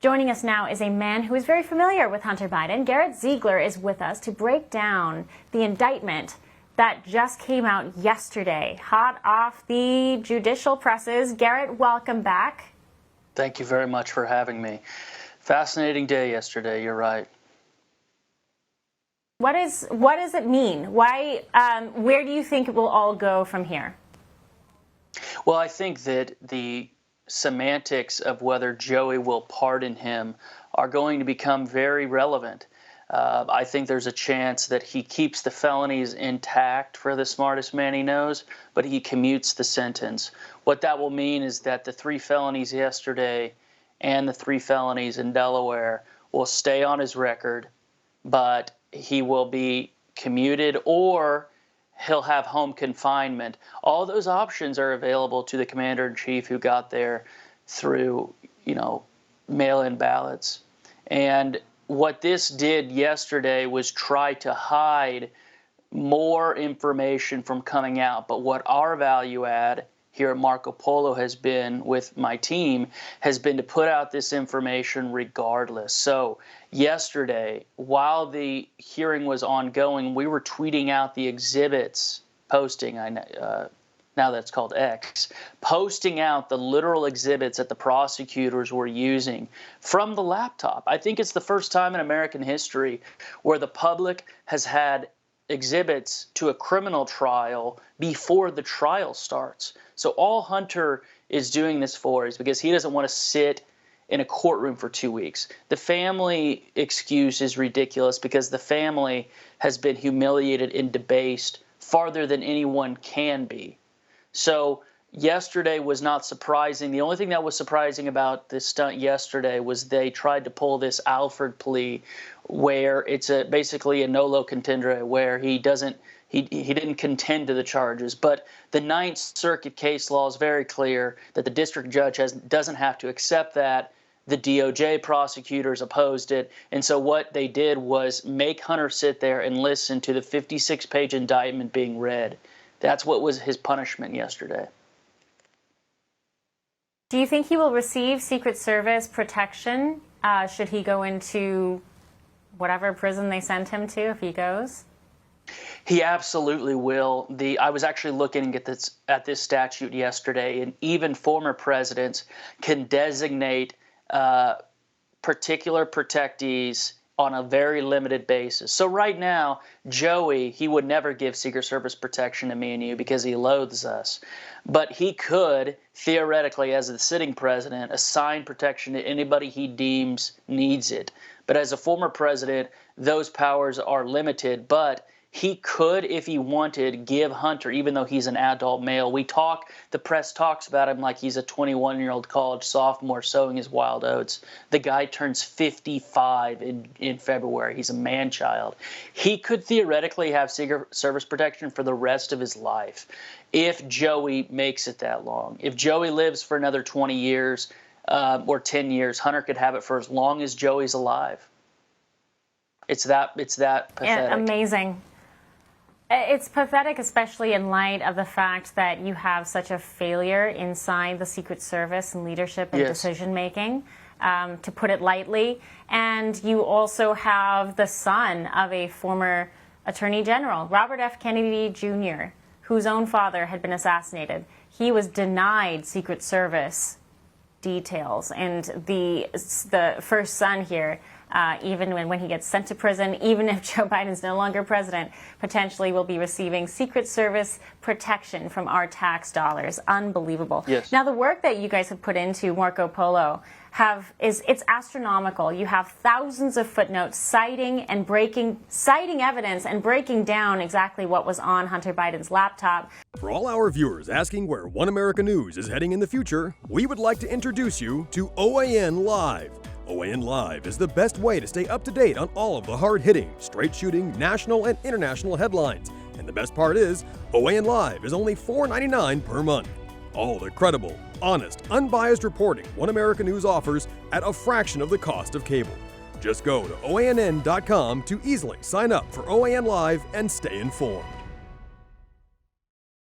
Joining us now is a man who is very familiar with Hunter Biden. Garrett Ziegler is with us to break down the indictment that just came out yesterday, hot off the judicial presses. Garrett, welcome back. Thank you very much for having me. Fascinating day yesterday, you're right. What does it mean? Why? Where do you think it will all go from here? Well, I think that the semantics of whether Joey will pardon him are going to become very relevant. I think there's a chance that he keeps the felonies intact for the smartest man he knows, but he commutes the sentence. What that will mean is that the 3 felonies yesterday and the 3 felonies in Delaware will stay on his record, but he will be commuted or he'll have home confinement. All those options are available to the commander-in-chief who got there through, mail-in ballots. And what this did yesterday was try to hide more information from coming out. But what our value add here at Marco Polo has been with my team has been to put out this information regardless. So yesterday, while the hearing was ongoing, we were tweeting out the exhibits, posting, now that's called X, posting out the literal exhibits that the prosecutors were using from the laptop. I think it's the first time in American history where the public has had exhibits to a criminal trial before the trial starts. So all Hunter is doing this for is because he doesn't want to sit in a courtroom for 2 weeks. The family excuse is ridiculous because the family has been humiliated and debased farther than anyone can be. So yesterday was not surprising. The only thing that was surprising about this stunt yesterday was they tried to pull this Alford plea where it's basically a no-low contendere where he didn't contend to the charges. But the Ninth Circuit case law is very clear that the district judge doesn't have to accept that. The DOJ prosecutors opposed it. And so what they did was make Hunter sit there and listen to the 56-page indictment being read. That's what was his punishment yesterday. Do you think he will receive Secret Service protection should he go into whatever prison they send him to if he goes? He absolutely will. I was actually looking at this statute yesterday, and even former presidents can designate particular protectees on a very limited basis. So right now, Joey, he would never give Secret Service protection to me and you because he loathes us. But he could, theoretically, as the sitting president, assign protection to anybody he deems needs it. But as a former president, those powers are limited. But he could, if he wanted, give Hunter, even though he's an adult male. The press talks about him like he's a 21-year-old college sophomore sowing his wild oats. The guy turns 55 in February. He's a man-child. He could theoretically have Secret Service protection for the rest of his life if Joey makes it that long. If Joey lives for another 20 years or 10 years, Hunter could have it for as long as Joey's alive. It's that pathetic. Yeah, amazing. It's pathetic, especially in light of the fact that you have such a failure inside the Secret Service and leadership and decision-making, to put it lightly. And you also have the son of a former Attorney General, Robert F. Kennedy Jr., whose own father had been assassinated. He was denied Secret Service details. And the first son here, even when he gets sent to prison, even if Joe Biden's no longer president, potentially will be receiving Secret Service protection from our tax dollars. Unbelievable. Yes. Now, the work that you guys have put into Marco Polo it's astronomical. You have thousands of footnotes citing evidence and breaking down exactly what was on Hunter Biden's laptop. For all our viewers asking where One America News is heading in the future, we would like to introduce you to OAN Live. OAN Live is the best way to stay up to date on all of the hard-hitting, straight-shooting, national and international headlines. And the best part is, OAN Live is only $4.99 per month. All the credible, honest, unbiased reporting One America News offers at a fraction of the cost of cable. Just go to OANN.com to easily sign up for OAN Live and stay informed.